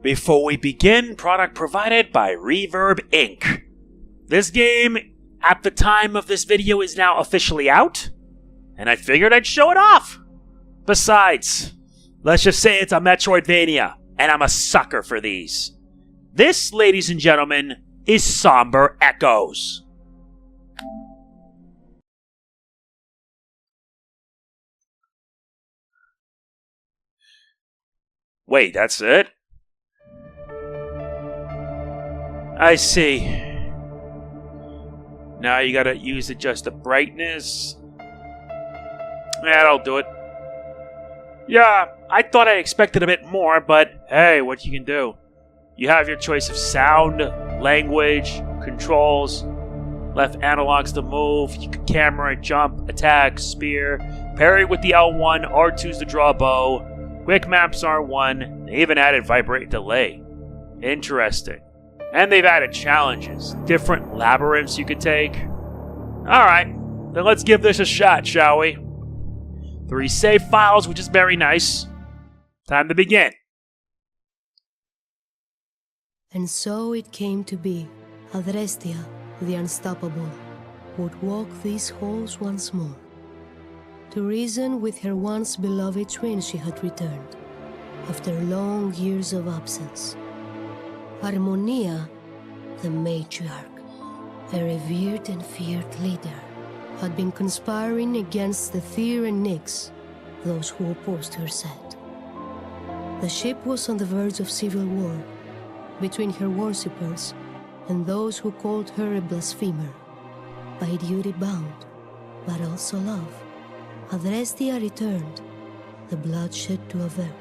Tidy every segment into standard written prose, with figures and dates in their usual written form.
Before we begin, product provided by Reverb Inc. This game, at the time of this video, is now officially out, and I figured I'd show it off. Besides, let's just say it's a Metroidvania, and I'm a sucker for these. This, ladies and gentlemen, is Somber Echoes. Wait, that's it? I see. Now you gotta adjust the brightness. That'll do it. Yeah, I thought I expected a bit more, but hey, what you can do. You have your choice of sound, language, controls, left analogs to move, you can camera, jump, attack, spear, parry with the L1, R2's to draw a bow, quick maps R1, they even added vibrate delay. Interesting. And they've added challenges, different labyrinths you could take. Alright, then let's give this a shot, shall we? 3 save files, which is very nice. Time to begin. And so it came to be. Adrestia, the unstoppable, would walk these halls once more. To reason with her once beloved twin she had returned, after long years of absence. Harmonia, the matriarch, a revered and feared leader, had been conspiring against the Tyr and Nyx, those who opposed her set. The ship was on the verge of civil war, between her worshippers and those who called her a blasphemer. By duty bound, but also love, Adrestia returned, the bloodshed to avert.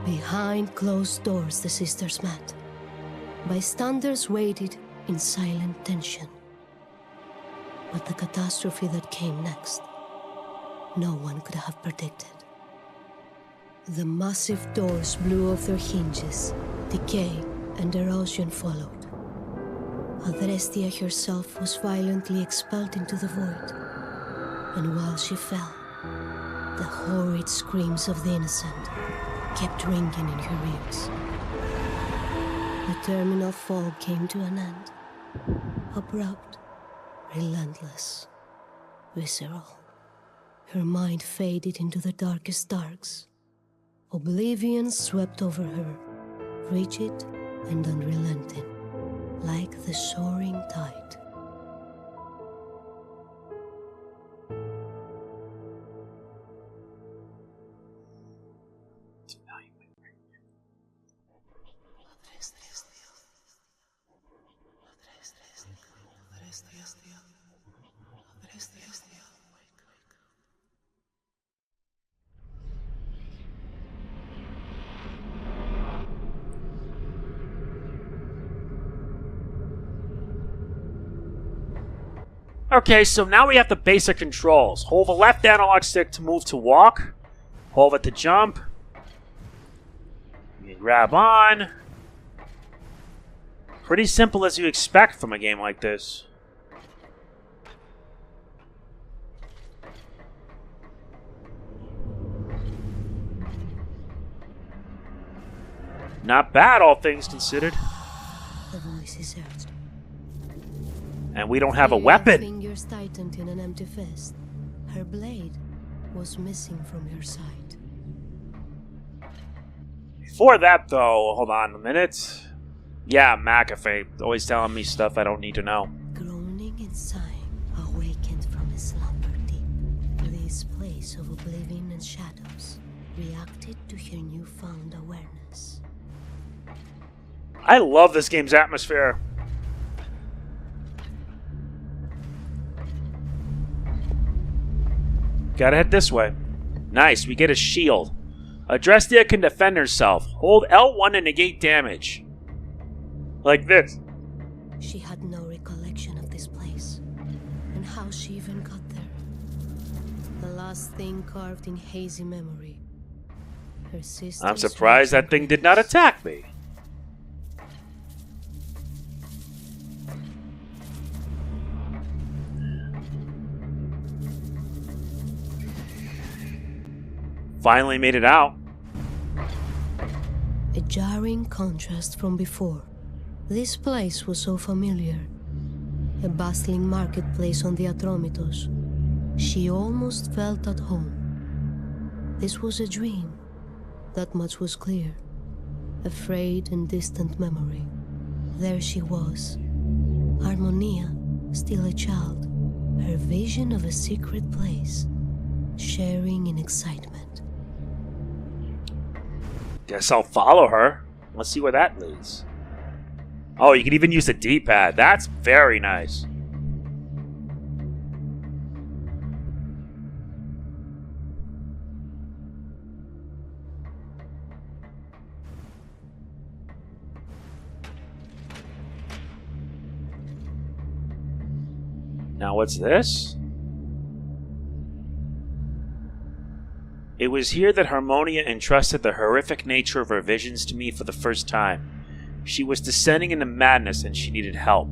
Behind closed doors the sisters met. Bystanders waited in silent tension. But the catastrophe that came next, no one could have predicted. The massive doors blew off their hinges. Decay and erosion followed. Adrestia herself was violently expelled into the void. And while she fell, the horrid screams of the innocent kept ringing in her ears. The terminal fall came to an end. Abrupt, relentless, visceral. Her mind faded into the darkest darks. Oblivion swept over her, rigid and unrelenting, like the soaring tide. Okay, so now we have the basic controls. Hold the left analog stick to move to walk. Hold it to jump. You grab on. Pretty simple as you expect from a game like this. Not bad, all things considered. The voice is urged. And we don't have a weapon. Fingers tightened in an empty fist. Her blade was missing from her side. Before that, though, hold on a minute. Yeah, McAfee, always telling me stuff I don't need to know. Groaning and sighing, awakened from his slumber deep, this place of oblivion and shadows reacted to her newfound awareness. I love this game's atmosphere. Gotta head this way. Nice, we get a shield. Adrestia can defend herself. Hold L1 to negate damage. Like this. She had no recollection of this place, and how she even got there. The last thing carved in hazy memory. Her sister. I'm surprised that thing did not attack me. Finally made it out. jarring contrast from before. This place was so familiar. A bustling marketplace on the Atromitos. She almost felt at home. This was a dream. That much was clear. A frayed and distant memory. There she was. Harmonia, still a child. Her vision of a secret place. Sharing in excitement. Guess I'll follow her. Let's see where that leads. Oh, you can even use the D-pad. That's very nice. Now what's this? It was here that Harmonia entrusted the horrific nature of her visions to me for the first time. She was descending into madness and she needed help.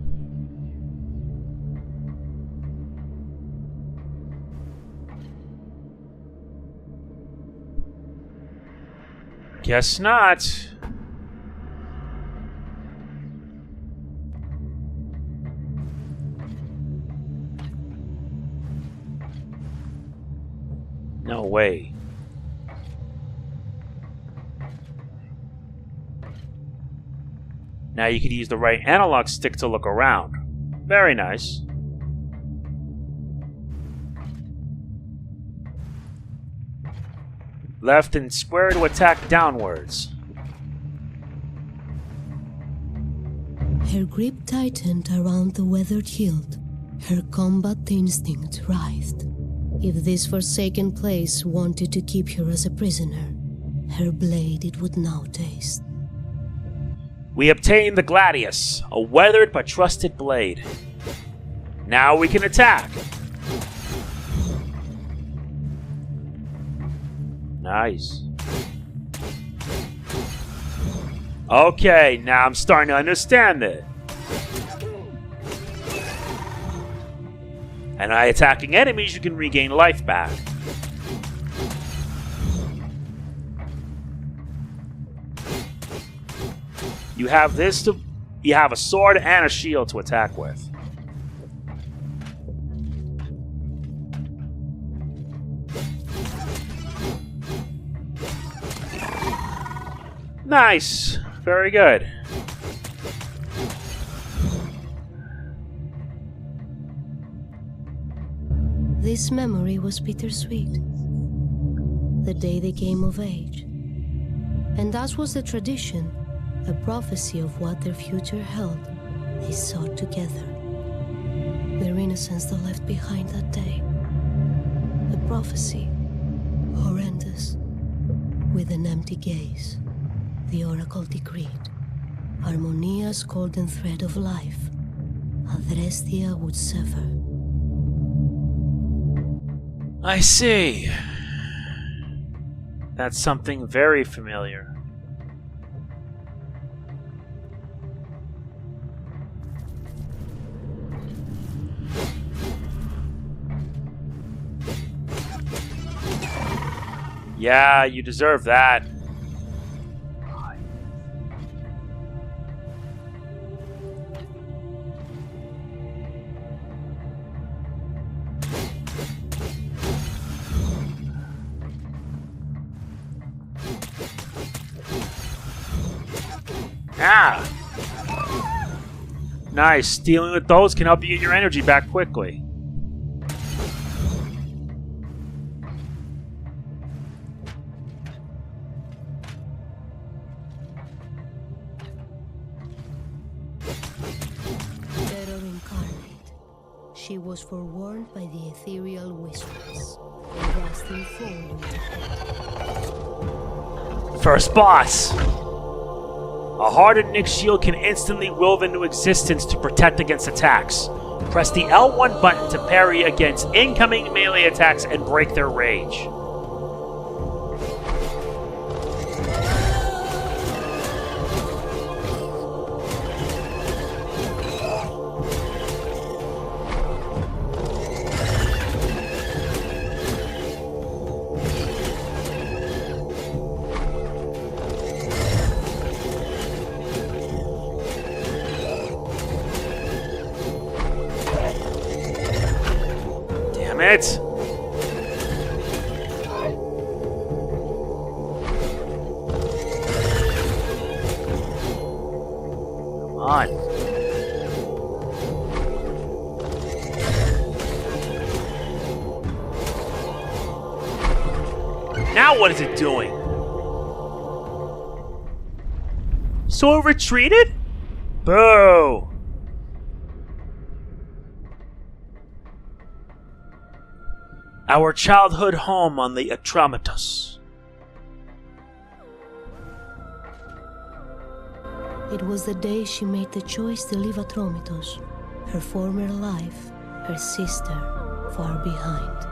Guess not. No way. Now you can use the right analog stick to look around. Very nice. Left and square to attack downwards. Her grip tightened around the weathered hilt. Her combat instinct writhed. If this forsaken place wanted to keep her as a prisoner, her blade it would now taste. We obtained the Gladius, a weathered but trusted blade. Now we can attack. Nice. Okay, now I'm starting to understand it. And by attacking enemies, you can regain life back. You have a sword and a shield to attack with. Nice. Very good. This memory was bittersweet. The day they came of age. And as was the tradition, a prophecy of what their future held, they sought together. Their innocence they left behind that day. A prophecy, horrendous. With an empty gaze, the oracle decreed. Harmonia's golden thread of life, Adrestia would sever. I see. That's something very familiar. Yeah, you deserve that. Ah! Nice. Dealing with those can help you get your energy back quickly. Terror incarnate, she was forewarned by the ethereal whispers. Rusting forward. First boss! A hardened Nyx shield can instantly will into existence to protect against attacks. Press the L1 button to parry against incoming melee attacks and break their rage. it! Come on. Now what is it doing? So it retreated? Boo! Our childhood home on the Atromitos. It was the day she made the choice to leave Atromitos, her former life, her sister, far behind.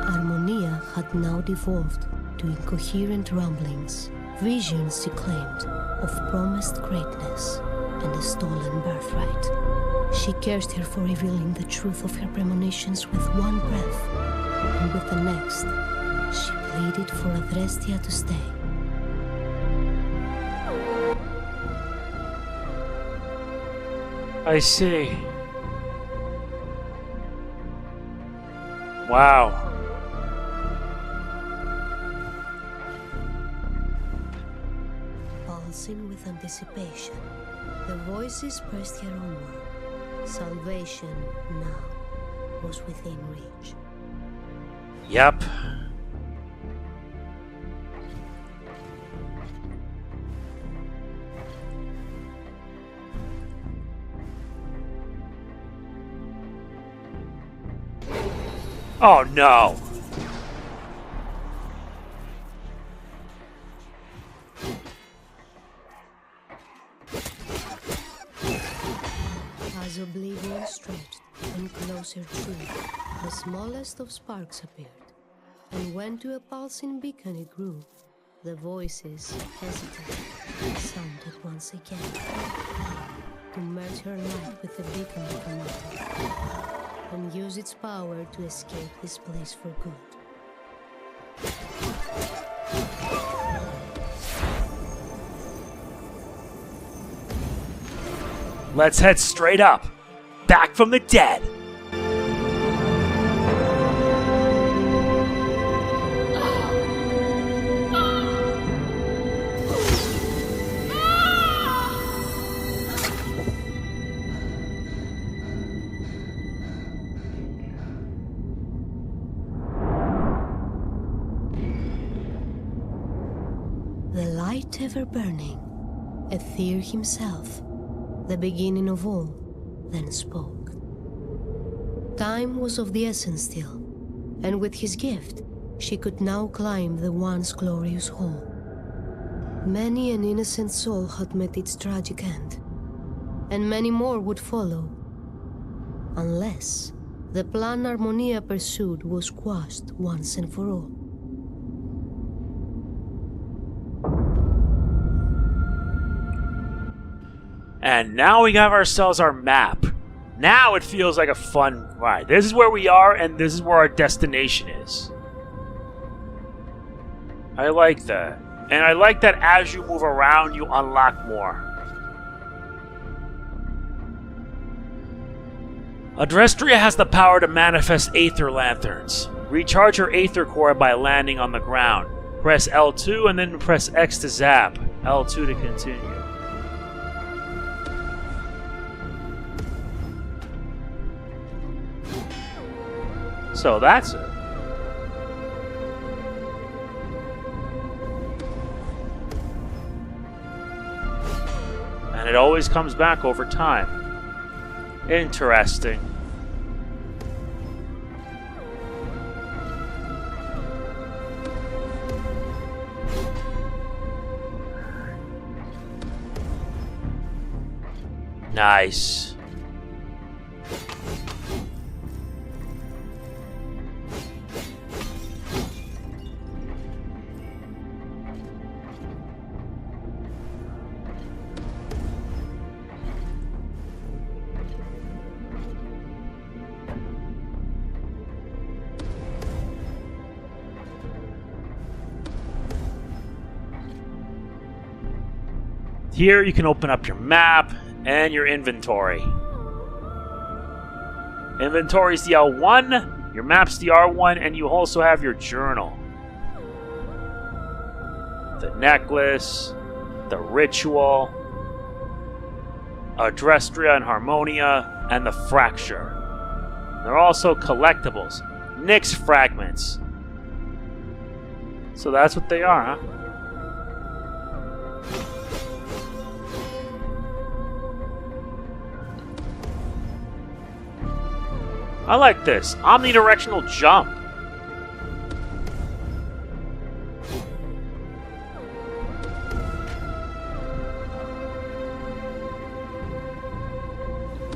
Harmonia had now devolved to incoherent rumblings, visions she claimed of promised greatness and a stolen birthright. She cursed her for revealing the truth of her premonitions with one breath, and with the next, she pleaded for Adrestia to stay. I see. Wow. Pulsing with anticipation, the voices pressed her onward. Salvation now was within reach. Yep. Oh no! As oblivion stretched and closer drew, the smallest of sparks appeared, and when to a pulsing beacon it grew, the voices hesitated and sounded once again, to merge her light with the beacon of the mother, and use its power to escape this place for good. Let's head straight up. Back from the dead. The light ever burning, Aether himself, the beginning of all, then spoke. Time was of the essence still, and with his gift, she could now climb the once glorious hall. Many an innocent soul had met its tragic end, and many more would follow, unless the plan Harmonia pursued was quashed once and for all. And now we have ourselves our map. Now it feels like a fun ride. This is where we are, and this is where our destination is. I like that. And I like that as you move around, you unlock more. Adrestia has the power to manifest Aether lanterns. Recharge her Aether core by landing on the ground. Press L2 and then press X to zap. L2 to continue. So that's it. And it always comes back over time. Interesting. Nice. Here you can open up your map and your inventory. Inventory is the L1. Your map's the R1, and you also have your journal. The necklace, the ritual, Adrestia and Harmonia, and the fracture. They're also collectibles. Nyx fragments. So that's what they are, huh? I like this. Omnidirectional jump.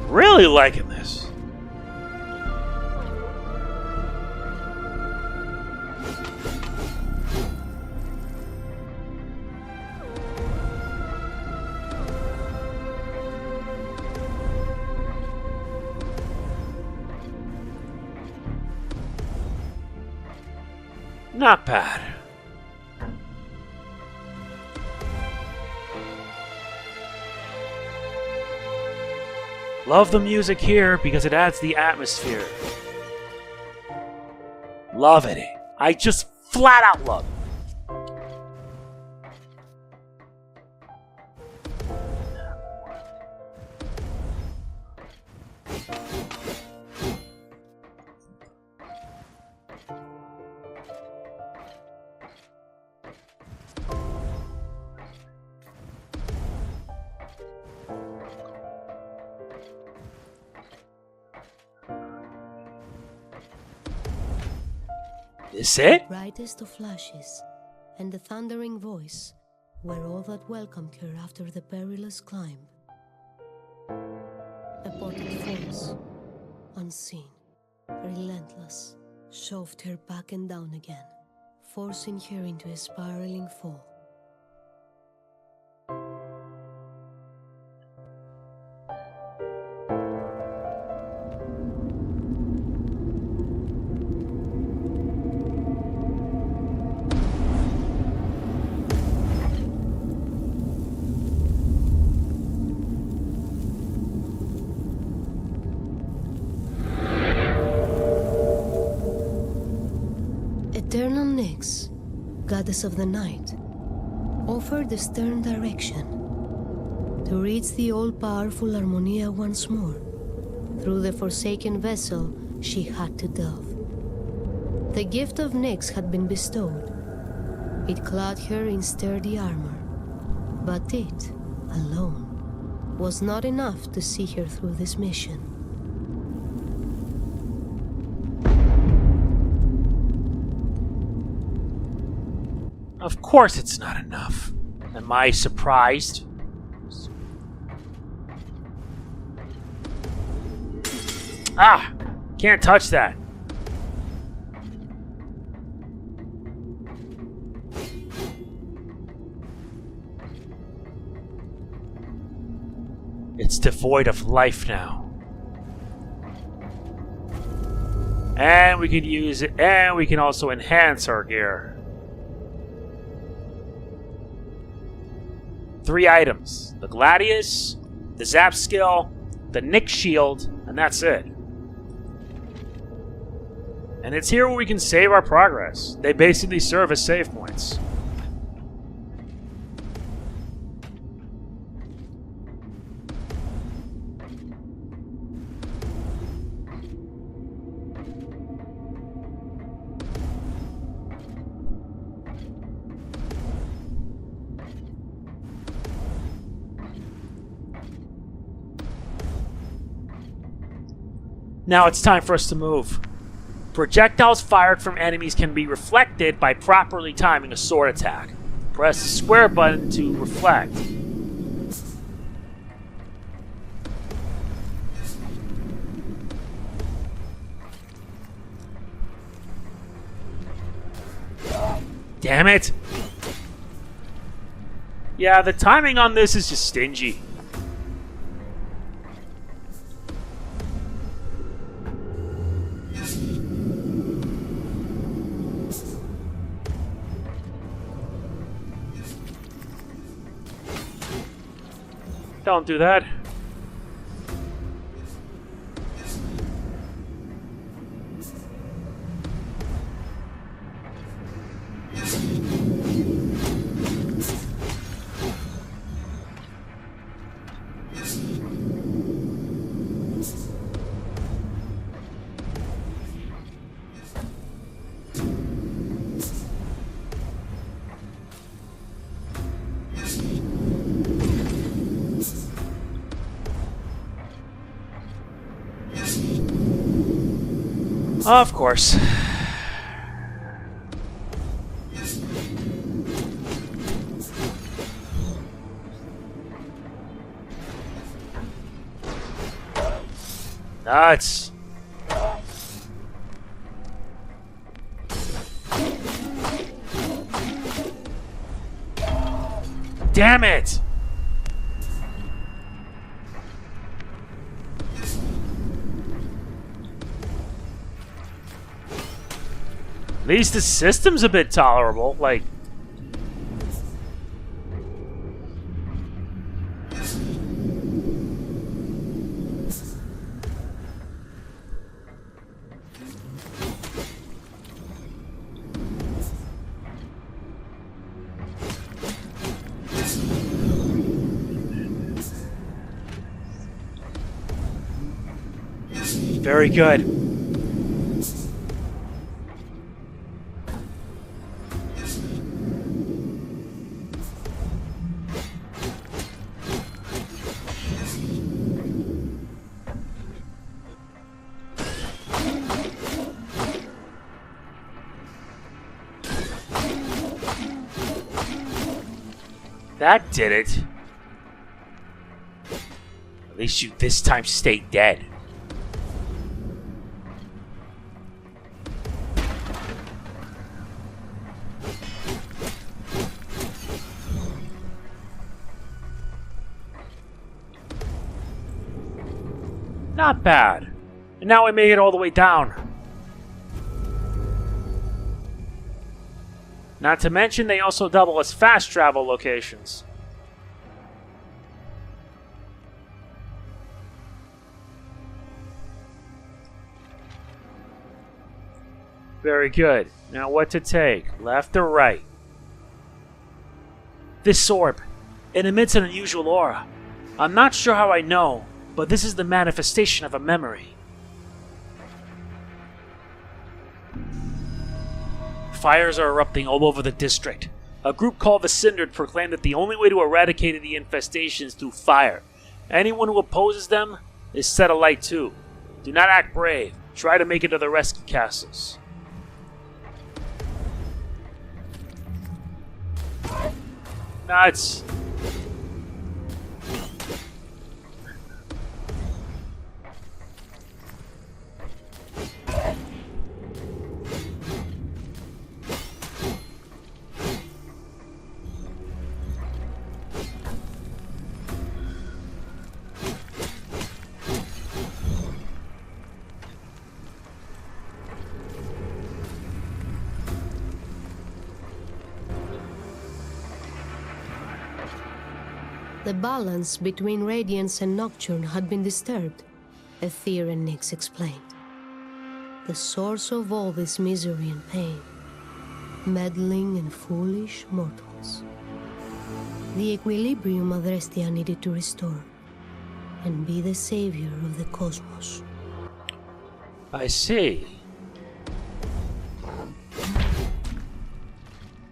Really liking this. Not bad. Love the music here because it adds the atmosphere. Love it. I just flat out love it. Is it? Brightest of flashes, and the thundering voice were all that welcomed her after the perilous climb. A potted force, unseen, relentless, shoved her back and down again, forcing her into a spiraling fall. Eternal Nyx, goddess of the night, offered a stern direction to reach the all-powerful Harmonia once more. Through the forsaken vessel she had to delve. The gift of Nyx had been bestowed. It clad her in sturdy armor, but it, alone, was not enough to see her through this mission. Of course it's not enough. Am I surprised? Ah! Can't touch that. It's devoid of life now. And we can use it, and we can also enhance our gear. 3 items. The Gladius, the Zap skill, the Nyx shield, and that's it. And it's here where we can save our progress. They basically serve as save points. Now it's time for us to move. Projectiles fired from enemies can be reflected by properly timing a sword attack. Press the square button to reflect. Damn it! Yeah, the timing on this is just stingy. Don't do that. Of course. Nuts. Damn it! At least the system's a bit tolerable, like... Very good. That did it. At least you this time stayed dead. Not bad. And now we made it all the way down. Not to mention, they also double as fast travel locations. Very good. Now what to take? Left or right? This orb. It emits an unusual aura. I'm not sure how I know, but this is the manifestation of a memory. Fires are erupting all over the district. A group called the Cindered proclaimed that the only way to eradicate the infestation is through fire. Anyone who opposes them is set alight too. Do not act brave. Try to make it to the rescue castles. Nuts. The balance between Radiance and Nocturne had been disturbed, Aether and Nyx explained. The source of all this misery and pain, meddling and foolish mortals. The equilibrium Adrestia needed to restore, and be the savior of the cosmos. I see.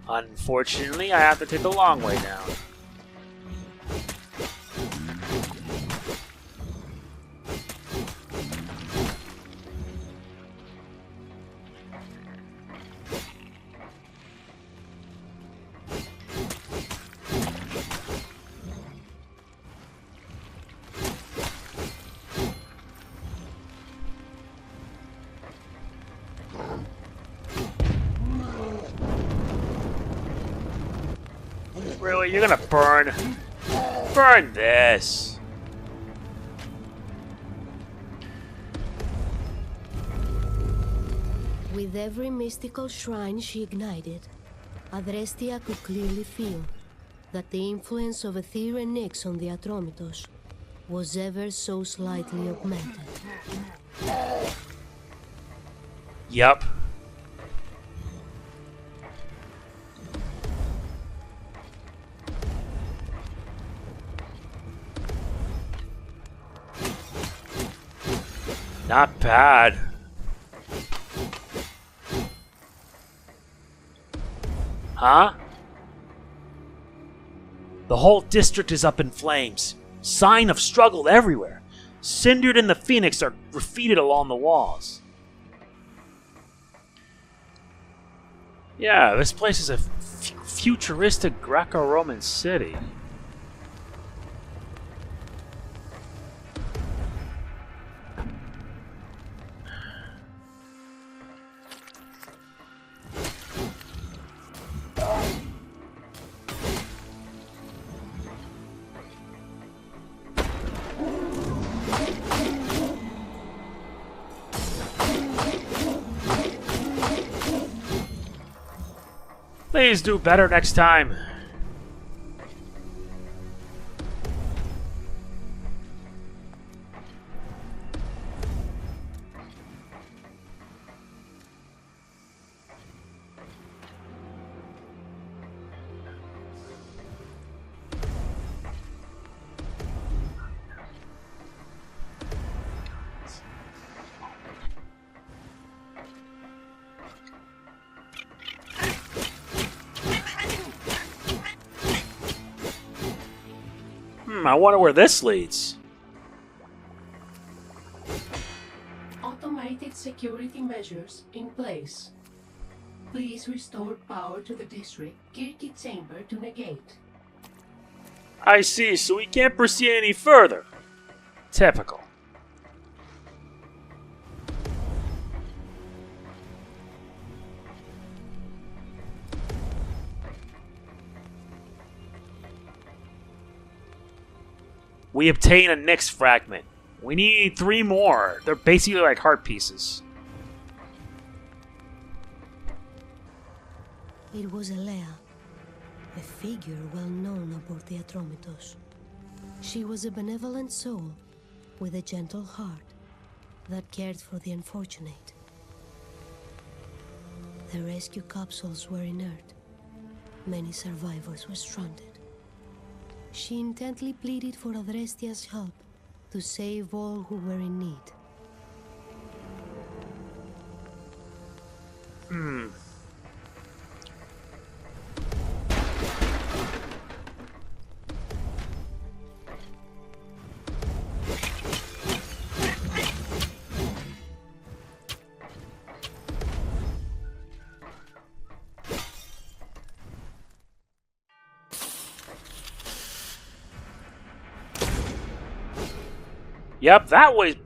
Unfortunately, I have to take the long way now. Really? You're gonna burn? Burn this! With every mystical shrine she ignited, Adrestia could clearly feel that the influence of Aether and Nyx on the Atromitos was ever so slightly augmented. Yup. Not bad. Huh? The whole district is up in flames. Sign of struggle everywhere. Cindered and the Phoenix are graffitied along the walls. Yeah, this place is a futuristic Greco-Roman city. Please do better next time. I wonder where this leads. Automated security measures in place. Please restore power to the district Kirky chamber to negate. I see, so we can't proceed any further. Typical. We obtain a Nyx fragment. We need 3 more. They're basically like heart pieces. It was Elea, a figure well known aboard the Atromitos. She was a benevolent soul with a gentle heart that cared for the unfortunate. The rescue capsules were inert. Many survivors were stranded. She intently pleaded for Adrestia's help to save all who were in need. Yep, that way.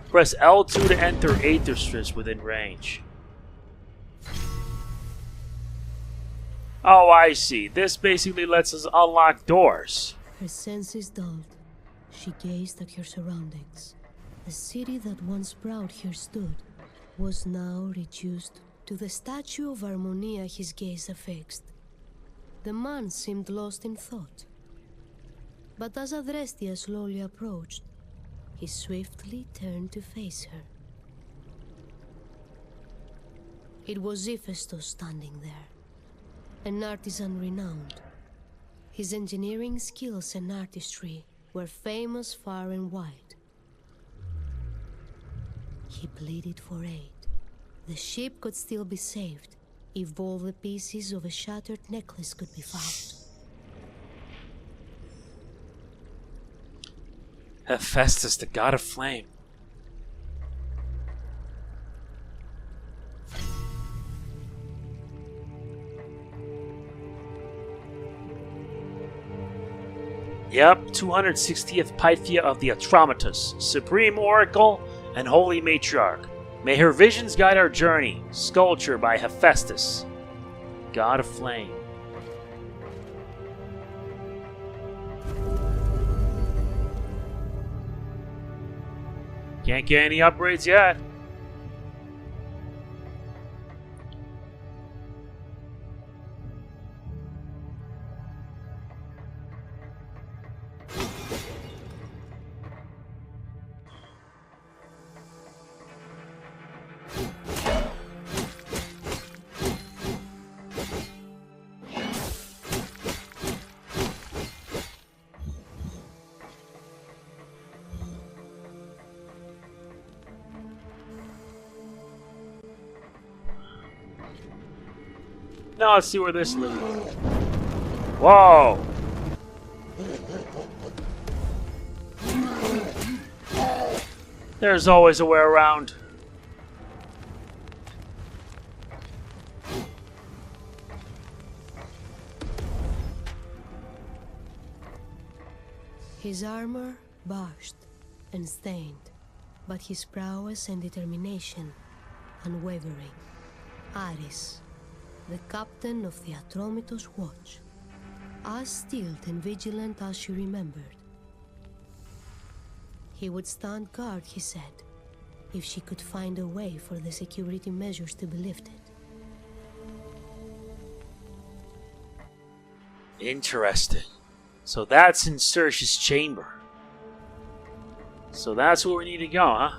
Press L2 to enter Adrestia within range. Oh, I see. This basically lets us unlock doors. Her senses dulled. She gazed at her surroundings. The city that once proud here stood was now reduced to the statue of Harmonia his gaze affixed. The man seemed lost in thought. But as Adrestia slowly approached, he swiftly turned to face her. It was Hephaestus standing there, an artisan renowned. His engineering skills and artistry were famous far and wide. He pleaded for aid. The ship could still be saved if all the pieces of a shattered necklace could be found. Hephaestus, the god of flame. Yep, 260th Pythia of the Atromitos, Supreme Oracle and Holy Matriarch. May her visions guide our journey. Sculpture by Hephaestus, god of flame. Can't get any upgrades yet. Now let's see where this leads. Whoa! There's always a way around. His armor bashed and stained, but his prowess and determination unwavering. Aris, the captain of the Atromitos Watch, as stealth and vigilant as she remembered. He would stand guard, he said, if she could find a way for the security measures to be lifted. Interesting. So that's in Circe's chamber. So that's where we need to go, huh?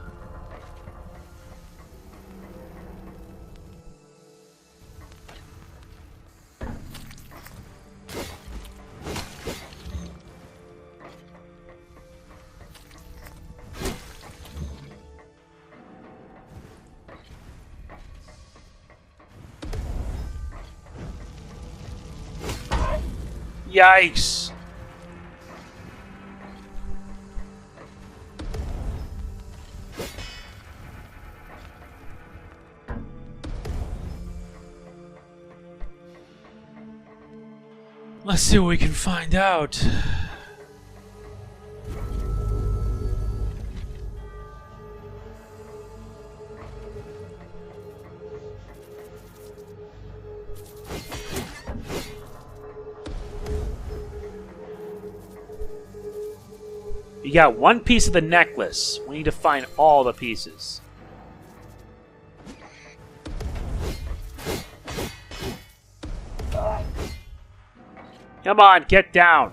Yikes! Let's see what we can find out. You got one piece of the necklace. We need to find all the pieces. Come on, get down.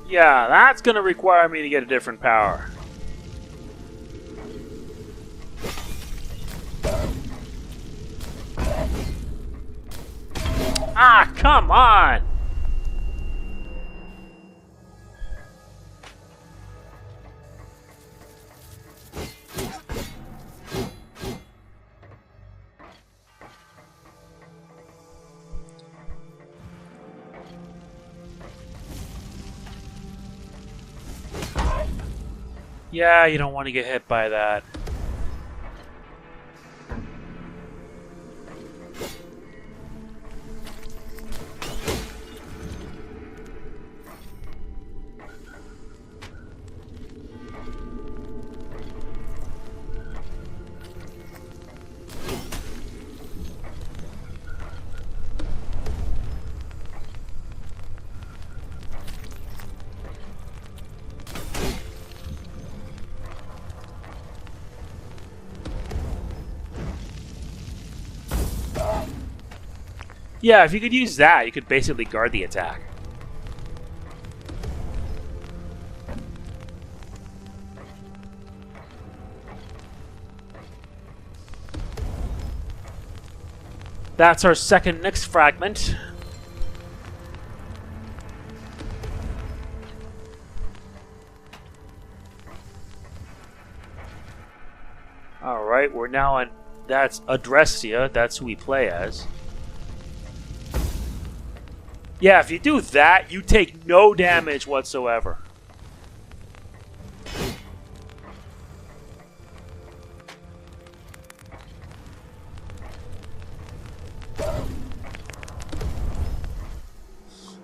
Yeah, that's gonna require me to get a different power. Ah, come on! Yeah, you don't want to get hit by that. Yeah, if you could use that, you could basically guard the attack. That's our second Nyx fragment. Alright, we're now on... That's Adrestia, that's who we play as. Yeah, if you do that, you take no damage whatsoever.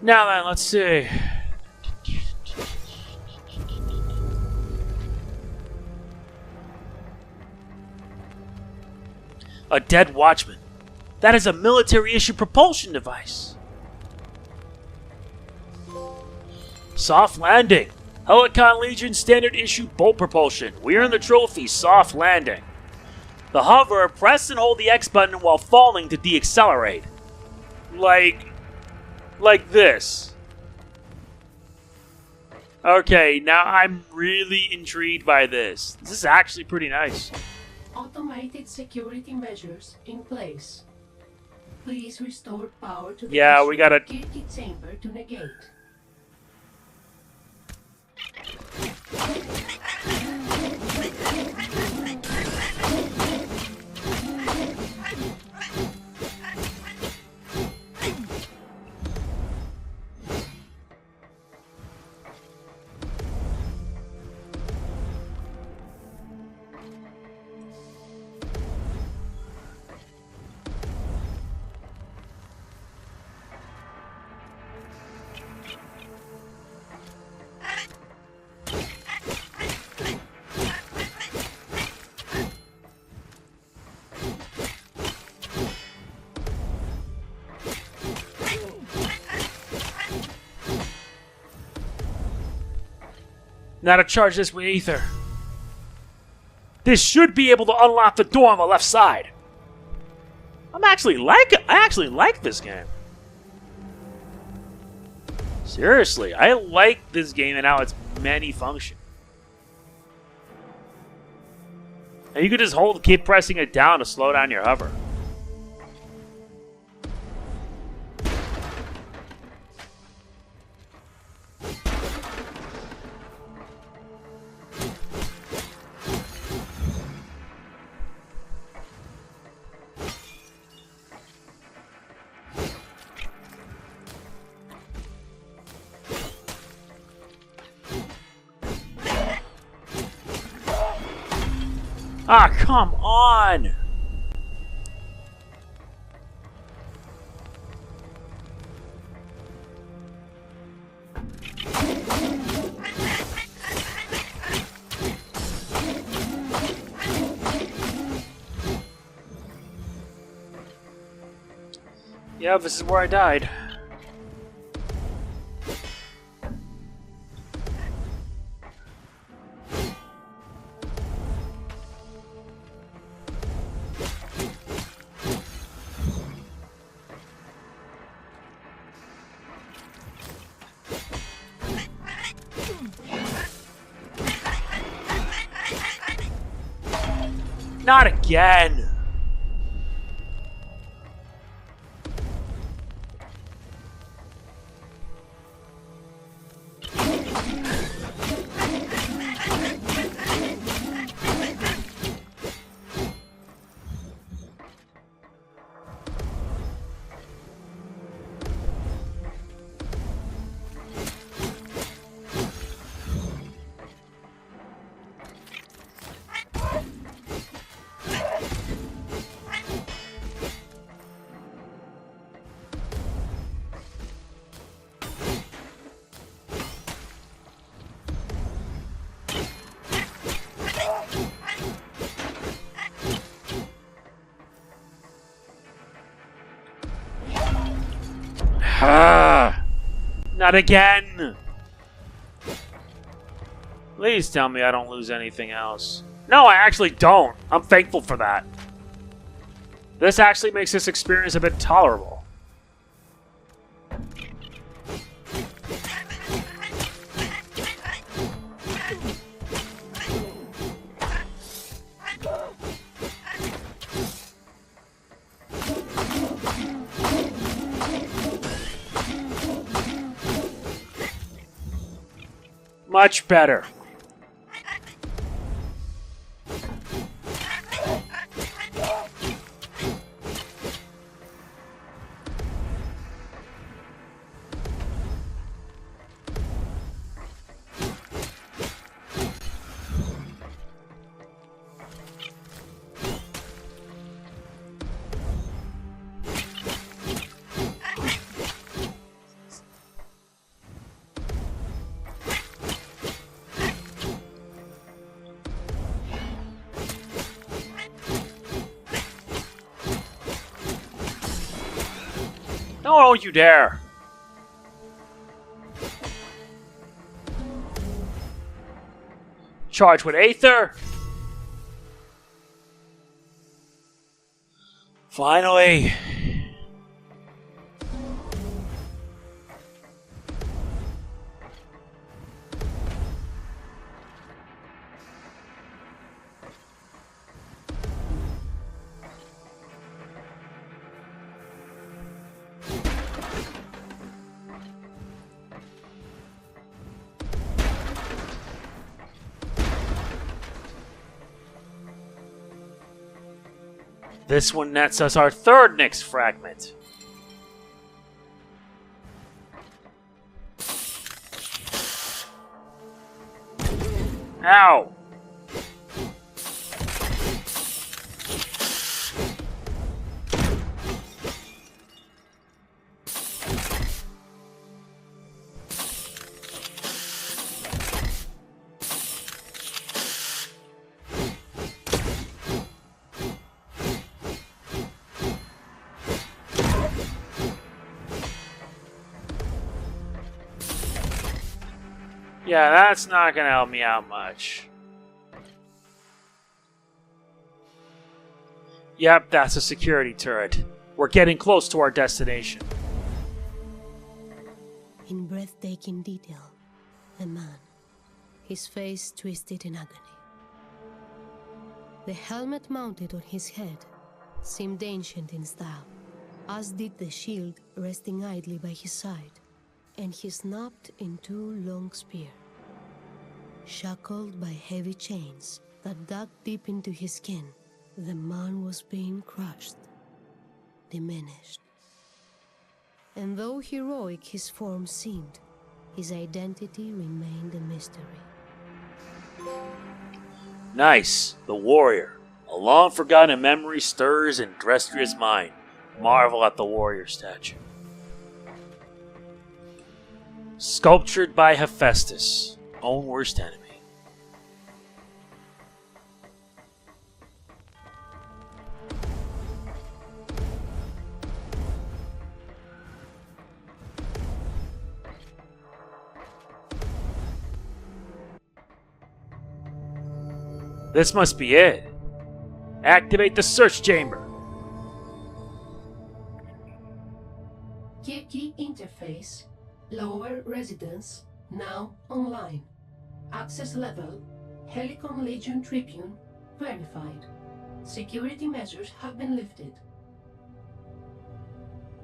Now then, let's see. A dead watchman. That is a military-issue propulsion device. Soft landing. Helicon Legion standard issue bolt propulsion. We earn the trophy, soft landing. The hover, press and hold the X button while falling to deaccelerate. Like this. Okay, now I'm really intrigued by this. This is actually pretty nice. Automated security measures in place. Please restore power to the We gotta... security chamber to negate. Now to charge this with ether. This should be able to unlock the door on the left side. I actually like this game. Seriously, I like this game and how it's many function. And you can just keep pressing it down to slow down your hover. Ah, come on! Yeah, this is where I died. Not again! Not again! Please tell me I don't lose anything else. No, I actually don't. I'm thankful for that. This actually makes this experience a bit tolerable. Much better. No, you dare! Charge with Aether! Finally! This one nets us our third Nyx fragment. Ow! Yeah, that's not gonna help me out much. Yep, that's a security turret. We're getting close to our destination. In breathtaking detail, a man, his face twisted in agony. The helmet mounted on his head seemed ancient in style, as did the shield resting idly by his side, and he snapped in two long spears. Shackled by heavy chains that dug deep into his skin, the man was being crushed, diminished. And though heroic his form seemed, his identity remained a mystery. Nice, the warrior. A long-forgotten memory stirs in Adrestria's mind. Marvel at the warrior statue. Sculptured by Hephaestus, own worst enemy. This must be it. Activate the search chamber. Key interface. Lower residence. Now online. Access level. Helicon Legion Tribune. Verified. Security measures have been lifted.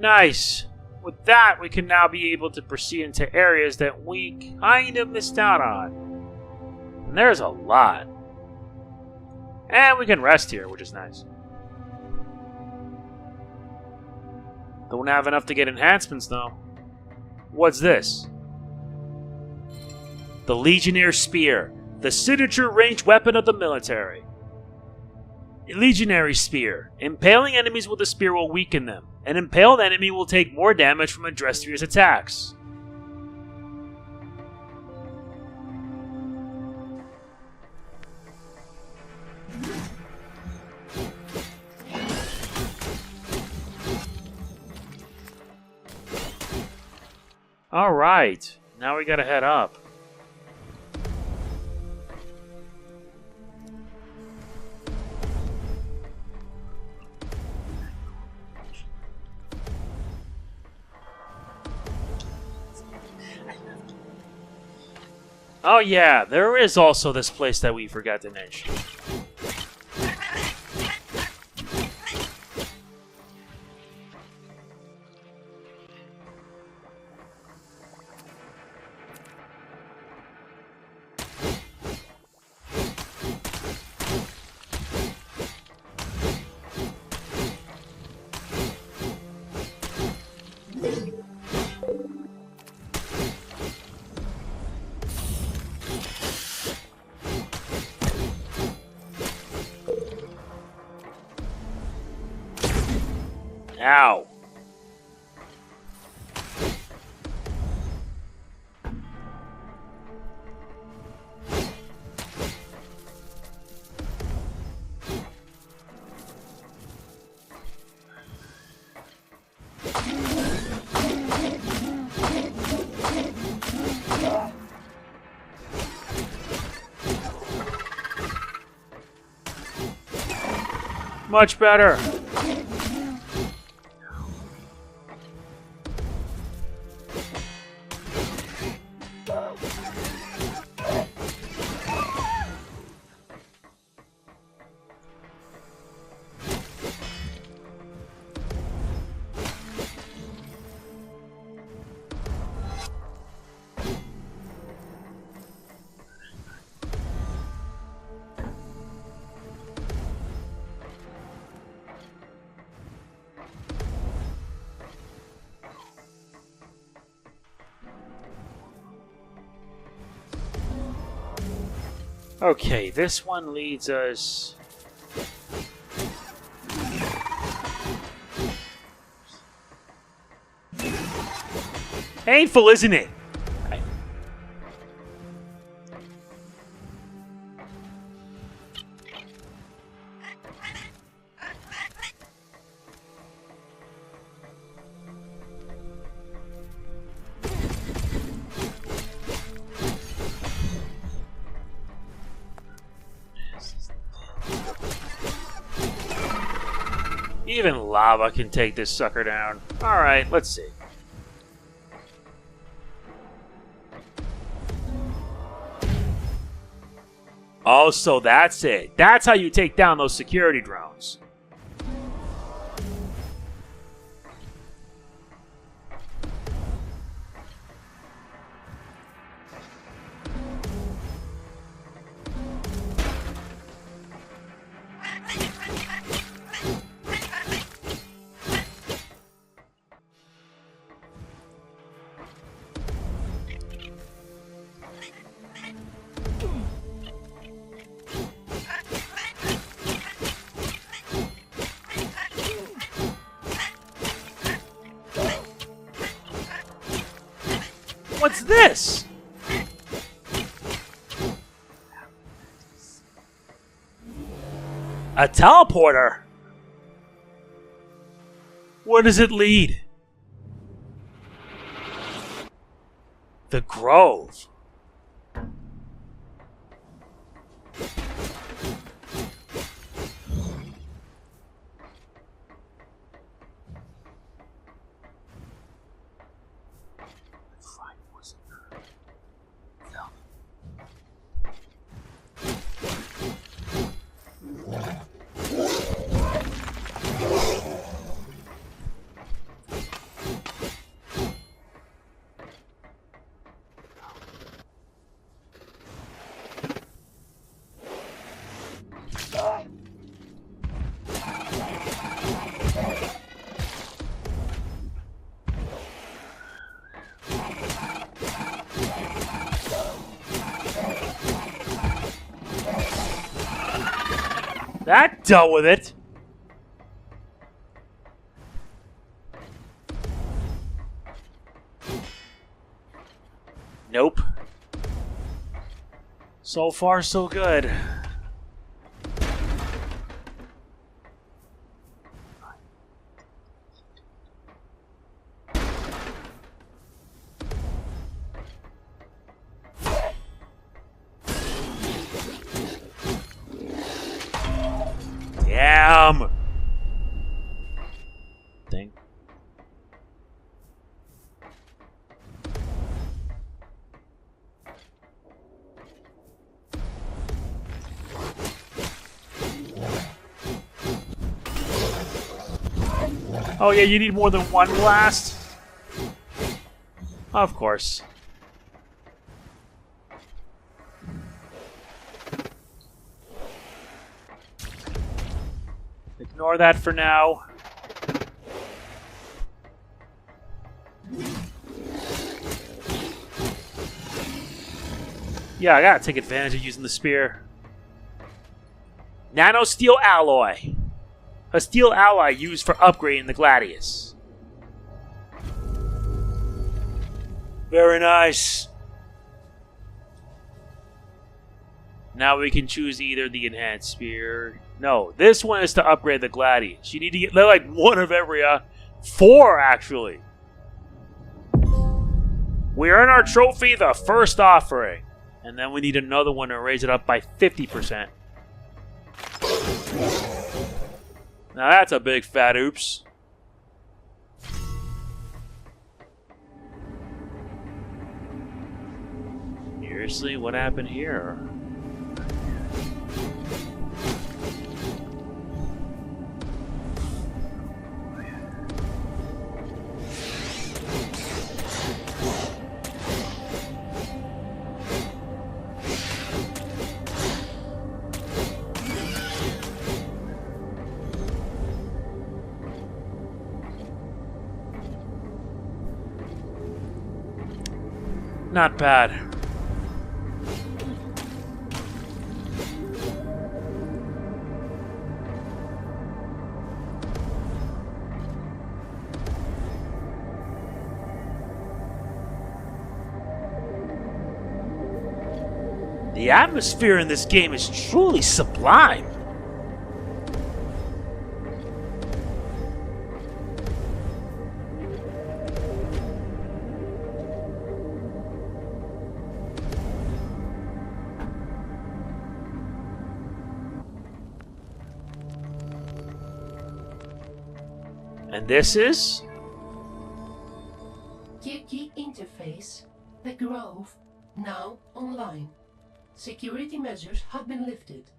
Nice. With that, we can now be able to proceed into areas that we kind of missed out on. And there's a lot. And we can rest here, which is nice. Don't have enough to get enhancements, though. What's this? The Legionnaire Spear, the signature ranged weapon of the military. A Legionary Spear. Impaling enemies with the spear will weaken them. An impaled enemy will take more damage from Adrestria's attacks. Alright, now we gotta head up. Oh yeah, there is also this place that we forgot to mention. Ow. Much better. Okay, this one leads us... Painful, isn't it? Even lava can take this sucker down. Alright, let's see. Oh, so that's it. That's how you take down those security drones. What's this? A teleporter? Where does it lead? The Grove. That dealt with it. Nope. So far, so good. Damn! Thing. Oh yeah, you need more than one blast? Of course. Ignore that for now. Yeah, I gotta take advantage of using the spear. Nano steel alloy. A steel alloy used for upgrading the Gladius. Very nice. Now we can choose either the enhanced spear. No, this one is to upgrade the Gladius. You need to get like one of every, 4 actually. We earn our trophy the first offering. And then we need another one to raise it up by 50%. Now that's a big fat oops. Seriously, what happened here? Not bad. The atmosphere in this game is truly sublime. And this is? Key interface. The Grove. Now online. Security measures have been lifted.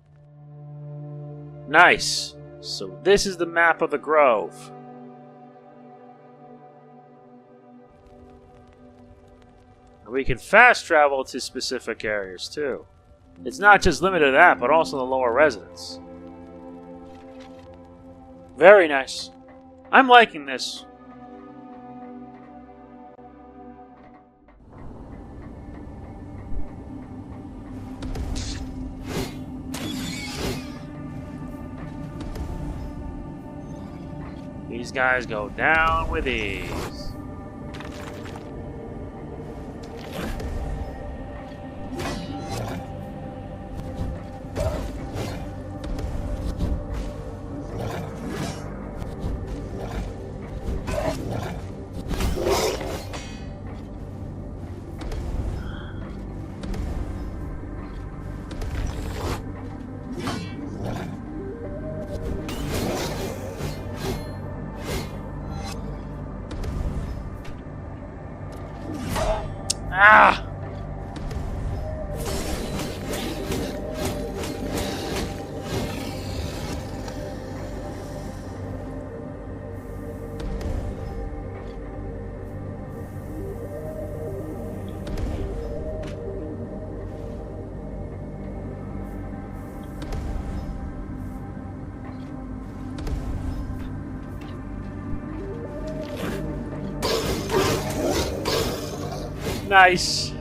Nice. So this is the map of the Grove. And we can fast travel to specific areas too. It's not just limited to that, but also the lower residence. Very nice. I'm liking this. These guys go down with ease. Ah! Nice.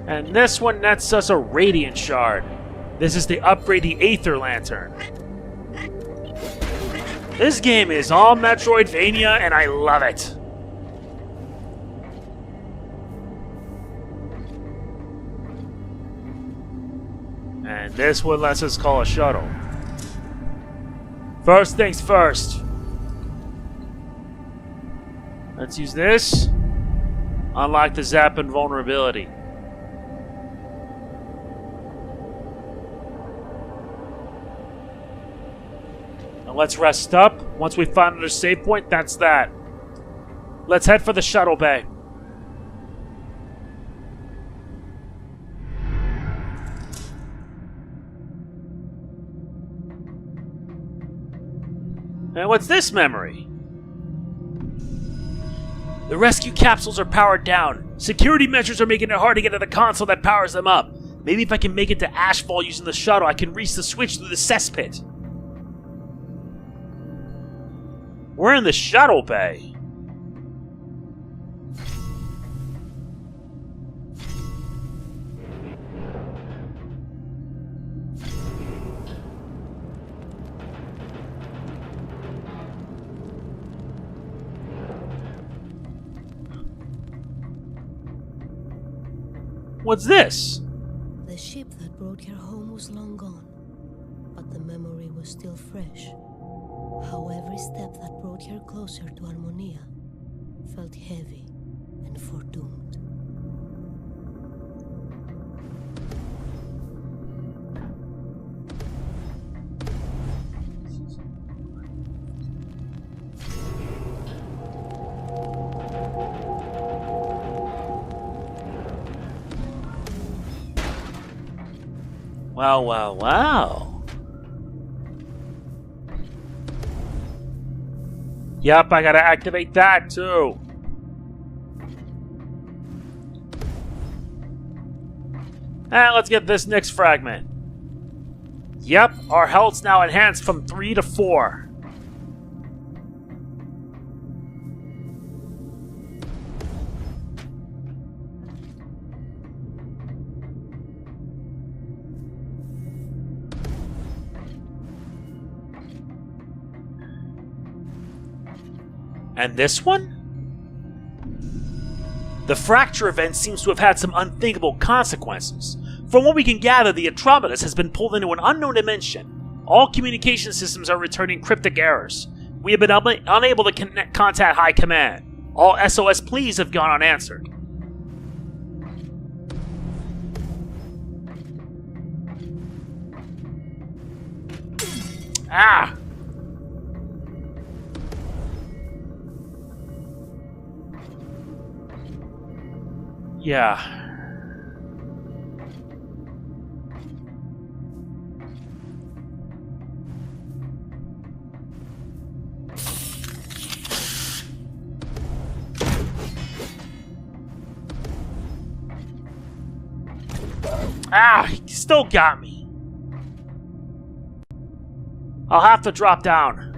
And this one nets us a Radiant Shard. This is to upgrade the Aether Lantern. This game is all Metroidvania and I love it. And this one lets us call a shuttle. First things first. Let's use this. Unlock the Zap invulnerability. Now let's rest up. Once we find another save point, that's that. Let's head for the shuttle bay. And what's this memory? The rescue capsules are powered down. Security measures are making it hard to get to the console that powers them up. Maybe if I can make it to Ashfall using the shuttle, I can reach the switch through the cesspit. We're in the shuttle bay. What's this? The ship that brought her home was long gone, but the memory was still fresh. How every step that brought her closer to Harmonia felt heavy and foredoomed. Wow, wow, wow. Yep, I gotta activate that too. And let's get this next fragment. Yep, our health's now enhanced from 3 to 4. And this one? The fracture event seems to have had some unthinkable consequences. From what we can gather, the Atromitus has been pulled into an unknown dimension. All communication systems are returning cryptic errors. We have been unable to contact High Command. All SOS pleas have gone unanswered. Ah! Yeah. Ah, he still got me. I'll have to drop down.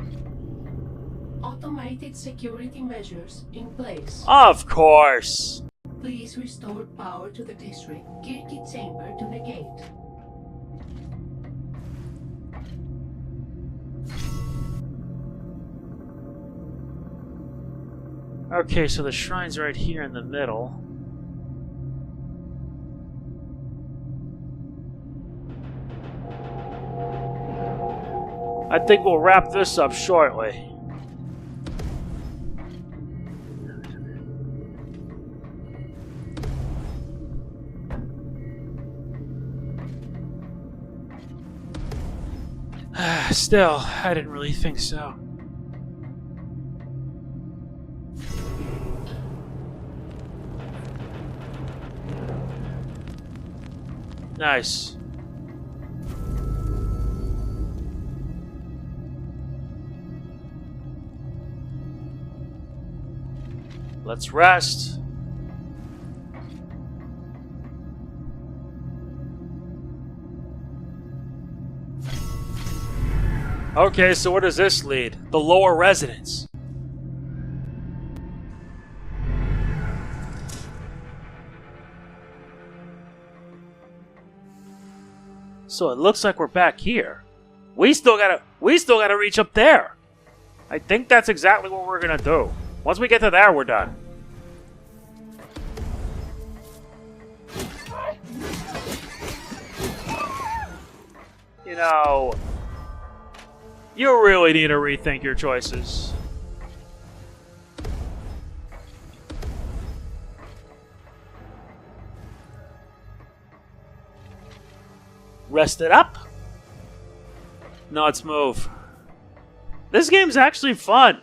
Automated security measures in place. Of course. Please restore power to the district Kirky chamber to negate. Okay, so the shrine's right here in the middle. I think we'll wrap this up shortly. Still, I didn't really think so. Nice. Let's rest. Okay, so where does this lead? The lower residence. So it looks like we're back here. We still gotta reach up there. I think that's exactly what we're gonna do. Once we get to there, we're done. You know, you really need to rethink your choices. Rest it up. Now let's move. This game's actually fun,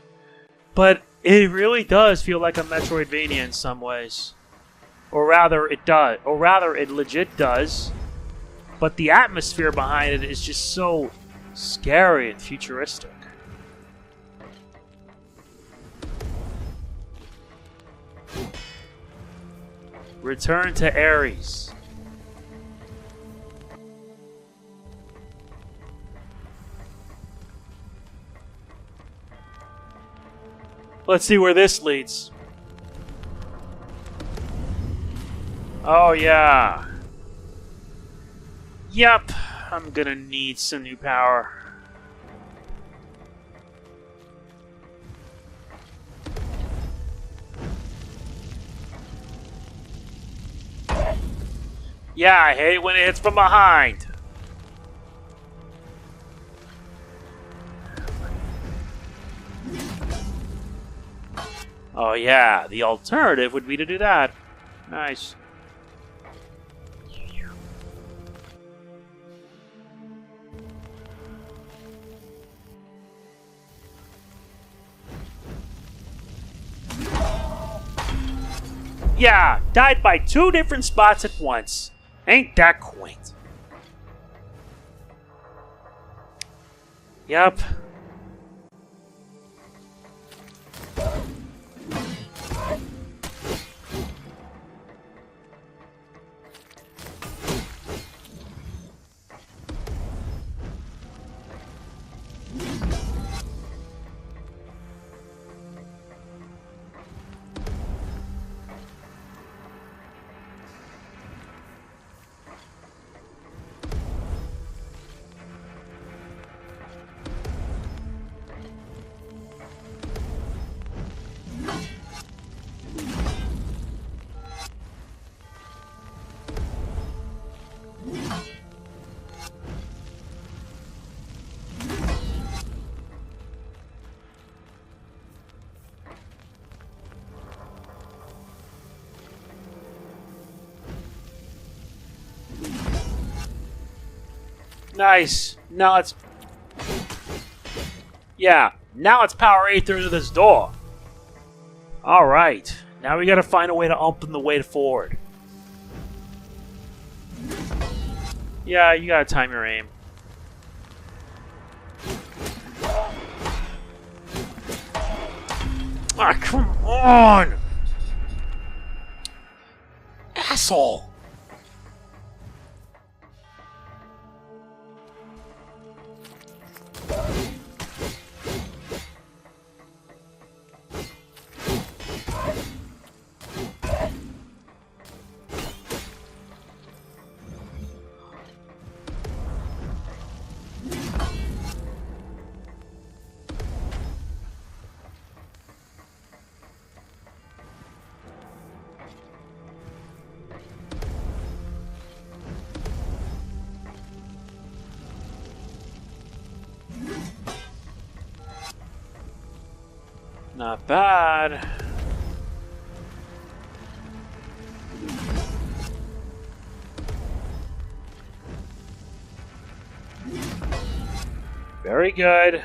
but it really does feel like a Metroidvania in some ways. Or rather, it does. Or rather, it legit does. But the atmosphere behind it is just so scary and futuristic. Return to Ares. Let's see where this leads. Oh, yeah. Yup. I'm gonna need some new power. Yeah, I hate when it hits from behind. Oh yeah, the alternative would be to do that. Nice. Yeah, died by 2 different spots at once. Ain't that quaint? Yup. Nice. Now let's... Yeah, now let's power A through this door. Alright, now we gotta find a way to open the way forward. Yeah, you gotta time your aim. Ah, come on! Asshole! Not bad. Very good.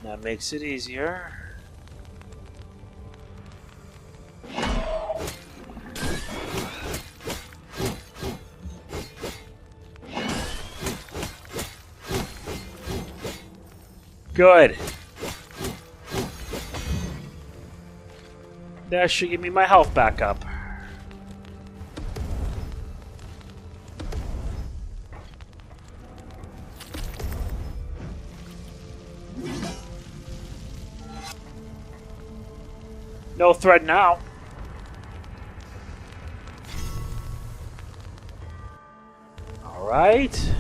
That makes it easier. Good. That should give me my health back up. No threat now. All right.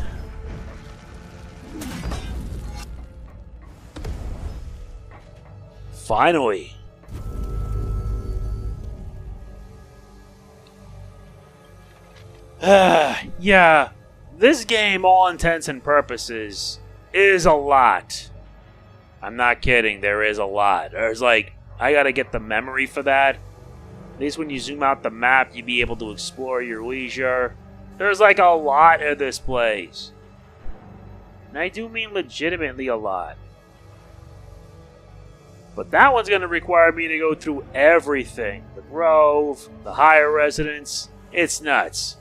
Finally. Yeah, this game, all intents and purposes, is a lot. I'm not kidding, there is a lot. There's like, I gotta get the memory for that. At least when you zoom out the map, you'll be able to explore your leisure. There's like a lot of this place. And I do mean legitimately a lot. But that one's going to require me to go through everything. The Grove, the higher residence. It's nuts.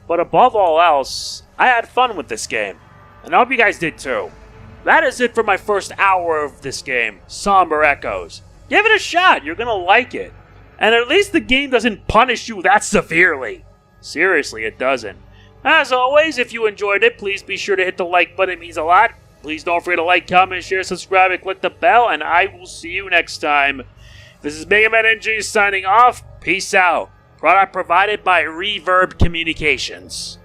But above all else, I had fun with this game. And I hope you guys did too. That is it for my first hour of this game, Somber Echoes. Give it a shot, you're going to like it. And at least the game doesn't punish you that severely. Seriously, it doesn't. As always, if you enjoyed it, please be sure to hit the like button, it means a lot. Please don't forget to like, comment, share, subscribe, and click the bell, and I will see you next time. This is MegamanNG signing off. Peace out. Product provided by Reverb Communications.